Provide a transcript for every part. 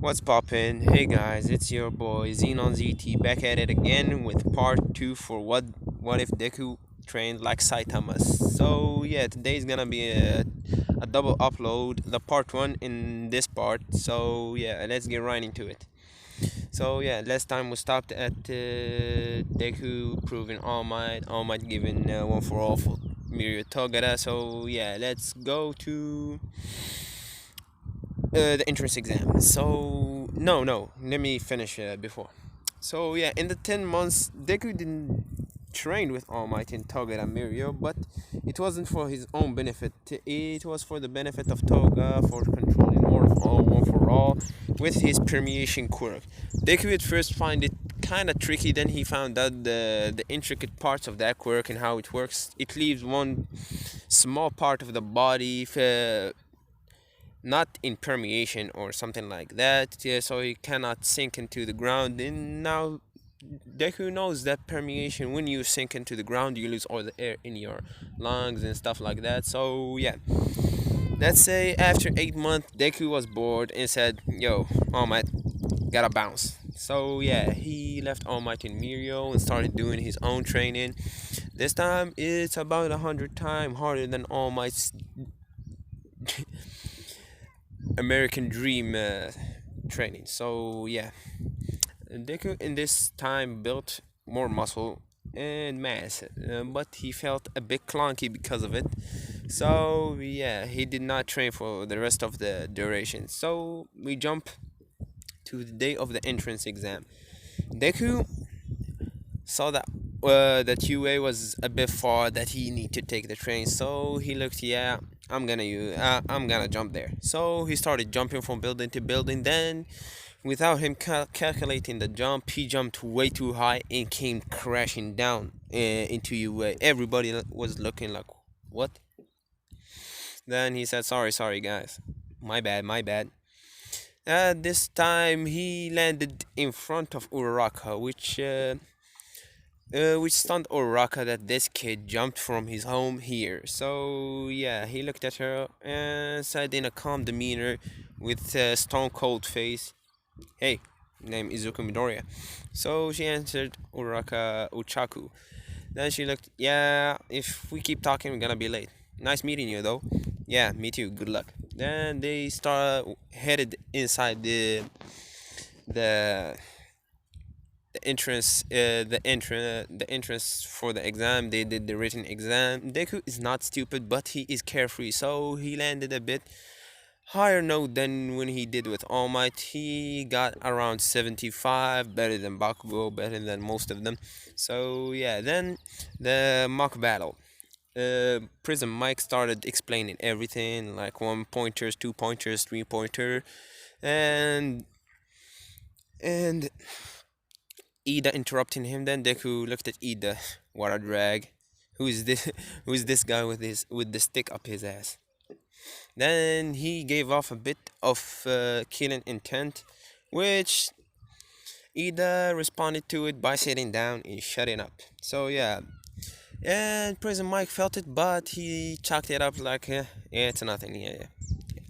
What's poppin'? Hey guys, it's your boy Xenon ZT back at it again with part 2 for what if Deku trained like Saitama. So yeah, today's gonna be a double upload, the part 1 in this part. So yeah, let's get right into it. So yeah, last time we stopped at Deku proving All Might giving one for all for Mirio Togata. So yeah, let's go to the entrance exam. So no, let me finish before. So yeah, in the 10 months, Deku didn't train with All Might in Toga and Mirio, but it wasn't for his own benefit. It was for the benefit of Toga, for controlling more of all, one for all, with his permeation quirk. Deku at first find it kind of tricky. Then he found out the intricate parts of that quirk and how it works. It leaves one small part of the body not in permeation or something like that, yeah, so he cannot sink into the ground. And now Deku knows that permeation, when you sink into the ground, you lose all the air in your lungs and stuff like that. So yeah, let's say after 8 months, Deku was bored and said, "Yo, All Might, gotta bounce." So yeah, he left All Might in Mirio and started doing his own training. This time it's about 100 times harder than All Might's American Dream training. So yeah, Deku in this time built more muscle and mass, but he felt a bit clunky because of it. So yeah, he did not train for the rest of the duration. So we jump to the day of the entrance exam. Deku saw that UA was a bit far, that he need to take the train. So he looked, yeah, I'm gonna jump there. So he started jumping from building to building. Then, without him calculating the jump, he jumped way too high and came crashing down into UA. Everybody was looking like, what? Then he said, sorry guys, my bad. This time he landed in front of Uraraka, which stunned Uraraka that this kid jumped from his home here. So yeah, he looked at her and said in a calm demeanor with a stone cold face, "Hey, name Izuku Midoriya." So she answered Uraraka Uchaku. Then she looked, "Yeah, if we keep talking, we're gonna be late. Nice meeting you though." "Yeah, me too. Good luck." Then they headed inside the the entrance for the exam. They did the written exam. Deku is not stupid, but he is carefree, so he landed a bit higher note than when he did with All Might. He got around 75, better than Bakugo, better than most of them. So yeah, then the mock battle. Prism Mike started explaining everything, like 1 pointers, 2 pointers, 3 pointer, and and Ida interrupting him. Then Deku looked at Ida. What a drag! Who is this? Who is this guy with the stick up his ass? Then he gave off a bit of killing intent, which Ida responded to it by sitting down and shutting up. So yeah, and Prison Mike felt it, but he chalked it up like, yeah, it's nothing. Yeah.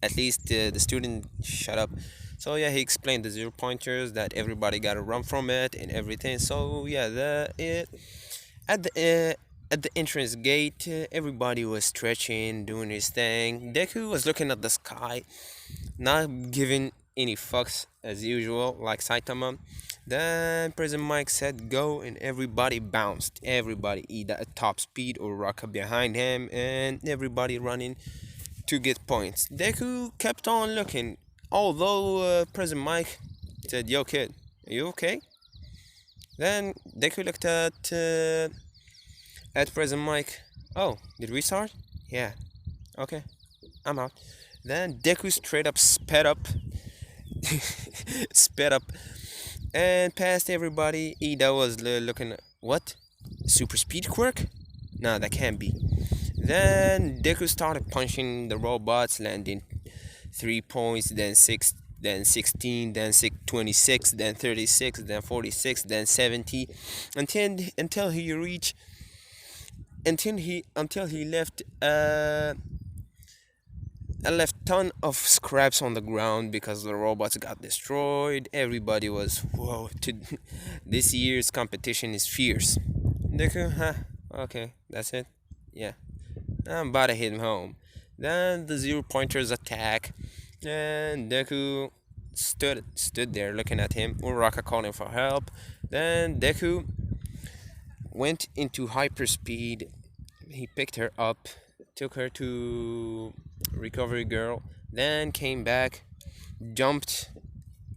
At least the student shut up. So yeah, he explained the 0 pointers, that everybody got to run from it and everything. So yeah, at the entrance gate, everybody was stretching, doing his thing. Deku was looking at the sky, not giving any fucks as usual, like Saitama. Then President Mike said go, and everybody bounced. Everybody either at top speed or Raka behind him, and everybody running to get points. Deku kept on looking, although President Mike said, "Yo, kid, are you okay?" Then Deku looked at President Mike. "Oh, did we start?" "Yeah." "Okay, I'm out." Then Deku straight up sped up, sped up, and past everybody. Ida was looking. What? Super speed quirk? No, that can't be. Then Deku started punching the robots, landing 3 points, then 6, then 16, then 26, then 36, then 46, then 70, until he reached until he left a left ton of scraps on the ground because the robots got destroyed. Everybody was, whoa, this year's competition is fierce. Deku, huh? Okay, that's it. Yeah, I'm about to hit him home. Then the zero pointers attack, and Deku stood there looking at him. Uraka calling for help. Then Deku went into hyperspeed. He picked her up, took her to recovery girl, then came back, jumped,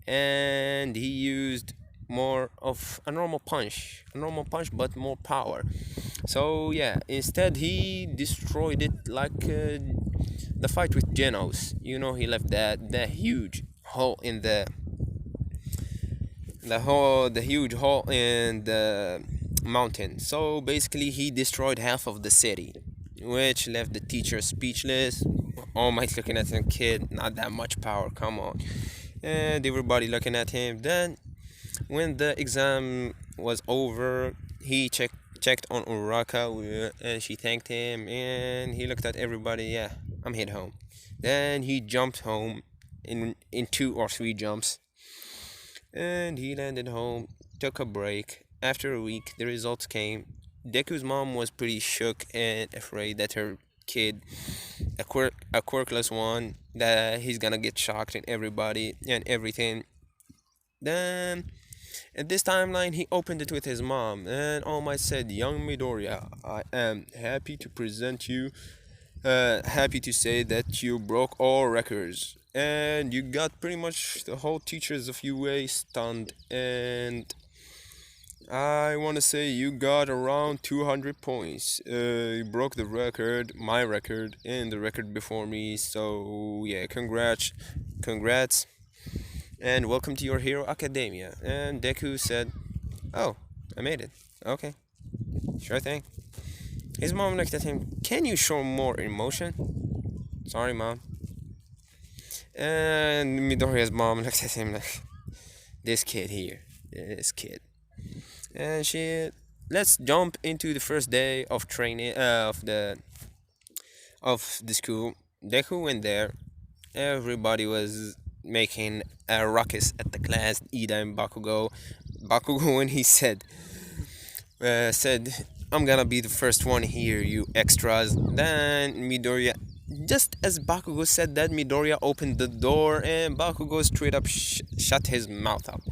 and he used more of a normal punch but more power. So yeah, instead he destroyed it like the fight with Genos. You know, he left that huge hole in the huge hole in the mountain. So basically, he destroyed half of the city, which left the teacher speechless. All Might looking at him, kid, not that much power, come on. And everybody looking at him. Then, when the exam was over, he checked on Uraka, and she thanked him, and he looked at everybody. Yeah, I'm hit home. Then he jumped home in 2 or 3 jumps, and he landed home, took a break. After a week, the results came. Deku's mom was pretty shook and afraid that her kid, a quirkless one, that he's gonna get shocked and everybody and everything. Then, at this timeline, he opened it with his mom, and All Might said, "Young Midoriya, I am happy to present you happy to say that you broke all records and you got pretty much the whole teachers of UA stunned, and I want to say you got around 200 points. You broke the record, my record, and the record before me. So yeah, congrats, and welcome to your Hero Academia." And Deku said, "Oh, I made it. Okay, sure thing." His mom looked at him. "Can you show more emotion?" "Sorry, mom." And Midoriya's mom looked at him like, "This kid here, this kid." And let's jump into the first day of training of the school. Deku went there. Everybody was making a ruckus at the class. Ida and Bakugo. Bakugo, when he said, "I'm gonna be the first one here, you extras." Then Midoriya, just as Bakugo said that, Midoriya opened the door and Bakugo straight up shut his mouth up.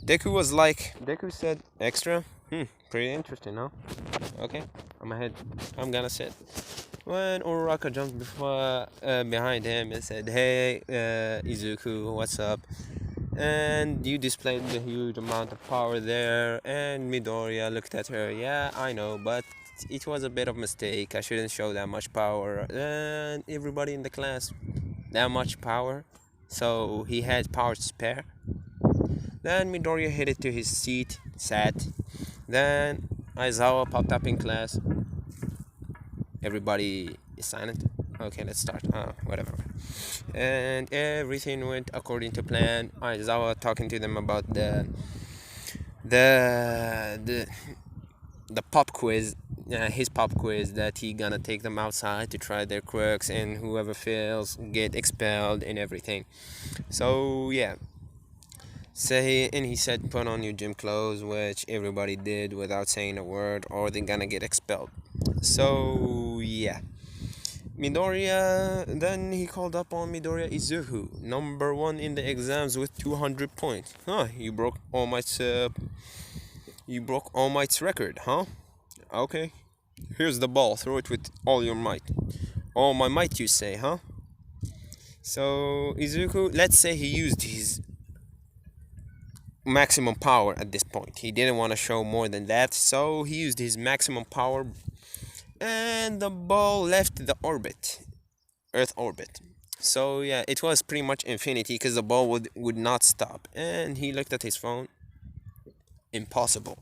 Deku said, "Extra? Pretty interesting, huh? Okay, I'm gonna sit." When Uraraka jumped behind him and said, "Hey, Izuku, what's up?" And you displayed the huge amount of power there, and Midoriya looked at her. "Yeah, I know, but it was a bit of a mistake. I shouldn't show that much power." And everybody in the class, that much power. So he had power to spare. Then Midoriya headed to his seat, sat. Then Aizawa popped up in class. Everybody is silent. Okay, let's start. Whatever. And everything went according to plan. Aizawa talking to them about the the the pop quiz, his pop quiz, that he gonna take them outside to try their quirks, and whoever fails get expelled and everything. So yeah. And he said, "Put on your gym clothes," which everybody did without saying a word, or they're gonna get expelled. So yeah. Midoriya, then he called up on Midoriya Izuku, number 1 in the exams with 200 points. Huh, you broke All Might's record, huh? Okay. Here's the ball, throw it with all your might. All my might, you say, huh? So Izuku, let's say he used his maximum power at this point. He didn't want to show more than that, so he used his maximum power, and the ball left the Earth orbit. So yeah, it was pretty much infinity because the ball would not stop. And he looked at his phone. Impossible.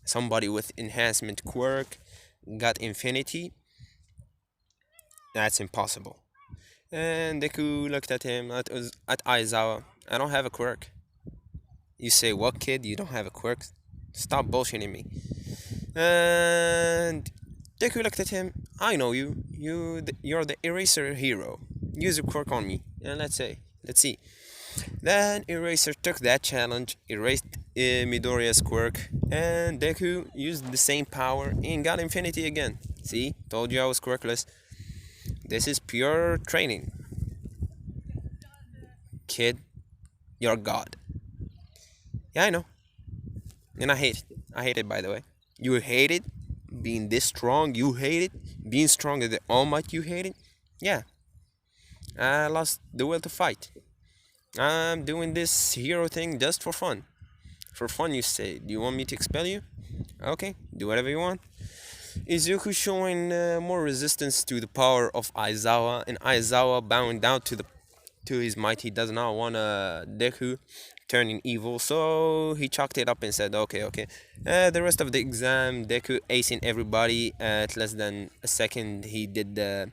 Somebody with enhancement quirk got infinity. That's impossible. And Deku looked at him, at Aizawa. "I don't have a quirk." "You say what, kid? You don't have a quirk? Stop bullshitting me." And Deku looked at him. "I know you. You're the eraser hero. use a quirk on me, and let's see. Then Eraser took that challenge, erased Midoriya's quirk, and Deku used the same power and got Infinity again. See, told you I was quirkless. This is pure training, kid. You're God. Yeah, I know, and I hate it. I hate it, by the way. You hate it being this strong. You hate it being stronger than All Might. You hate it. Yeah, I lost the will to fight. I'm doing this hero thing just for fun. For fun, you say. Do you want me to expel you? Okay, do whatever you want. Izuku showing more resistance to the power of Aizawa, and Aizawa bowing down to his might. He does not want Deku turning evil, so he chalked it up and said, "Okay, okay." The rest of the exam, Deku acing everybody at less than a second. He did the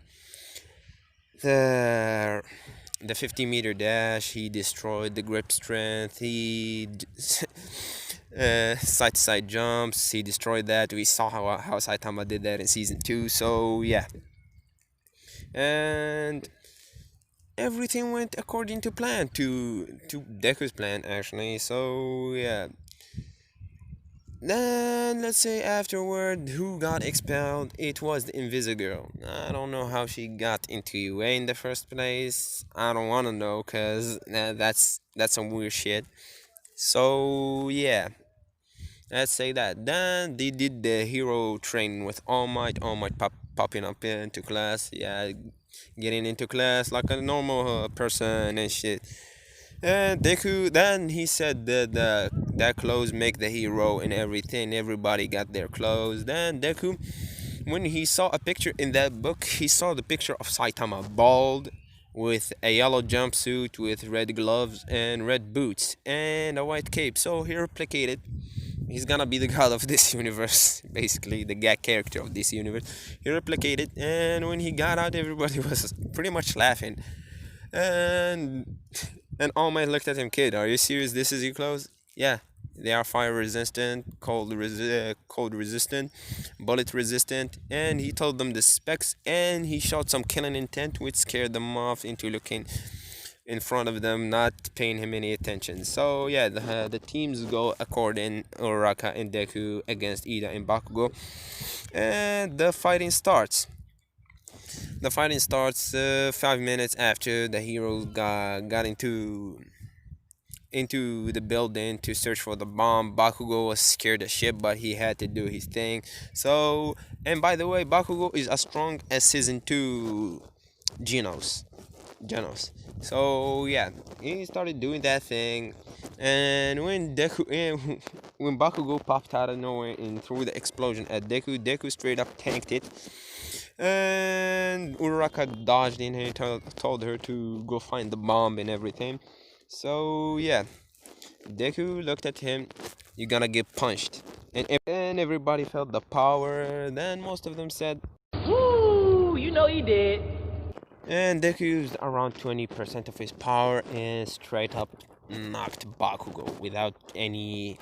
the 50-meter dash. He destroyed the grip strength. He side to side jumps. He destroyed that. We saw how Saitama did that in season 2. So yeah, and everything went according to plan, to Deku's plan actually. So yeah. Then let's say afterward, who got expelled? It was the Invisigirl. I don't know how she got into UA in the first place. I don't wanna know, cause that's some weird shit. So yeah, let's say that. Then they did the hero training with All Might. All Might popping up into class. Yeah, getting into class like a normal person and shit. And Deku, then he said that that clothes make the hero and everything. Everybody got their clothes. Then Deku, when he saw a picture in that book, he saw the picture of Saitama bald, with a yellow jumpsuit, with red gloves and red boots and a white cape. So he replicated. He's gonna be the god of this universe, basically the gag character of this universe. He replicated, and when he got out, everybody was pretty much laughing. And All Might looked at him, kid, are you serious? This is your clothes? Yeah, they are fire resistant, cold resistant, bullet resistant, and he told them the specs, and he showed some killing intent, which scared them off into looking in front of them, not paying him any attention. So yeah, the teams go according Uraraka and Deku against Ida and Bakugo, and the fighting starts. The fighting starts 5 minutes after the heroes got into the building to search for the bomb. Bakugo was scared as shit, but he had to do his thing. So, and by the way, Bakugo is as strong as season 2 Genos. Genos. So yeah, he started doing that thing, and when when Bakugo popped out of nowhere and threw the explosion at Deku, Deku straight up tanked it. And Uraraka dodged in and told her to go find the bomb and everything. So yeah, Deku looked at him. You're gonna get punched, and everybody felt the power. Then most of them said, Woo! You know he did. and Deku used around 20% of his power and straight up knocked Bakugo without doing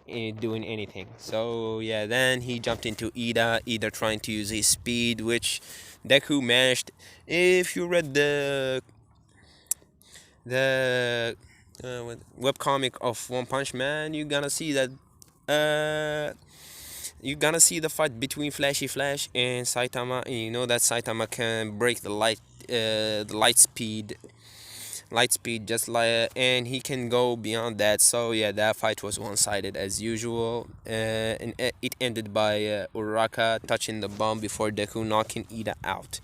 anything. So yeah, then he jumped into Ida trying to use his speed, which Deku managed. If you read the webcomic of One Punch Man, you're gonna see that you're gonna see the fight between Flashy Flash and Saitama, and you know that Saitama can break the light speed just like, and he can go beyond that. So yeah, that fight was one-sided as usual, and it ended by Uraraka touching the bomb before Deku knocking Ida out,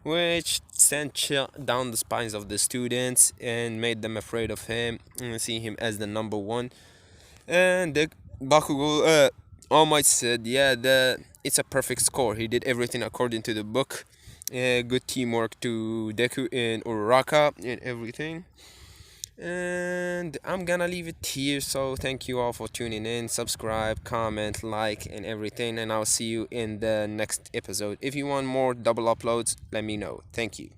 which sent chill down the spines of the students and made them afraid of him and see him as the number one. And the Bakugo, All Might said, yeah, it's a perfect score. He did everything according to the book. Good teamwork to Deku and Uraraka and everything. And I'm gonna leave it here. So thank you all for tuning in. Subscribe, comment, like, and everything. And I'll see you in the next episode. If you want more double uploads, let me know. Thank you.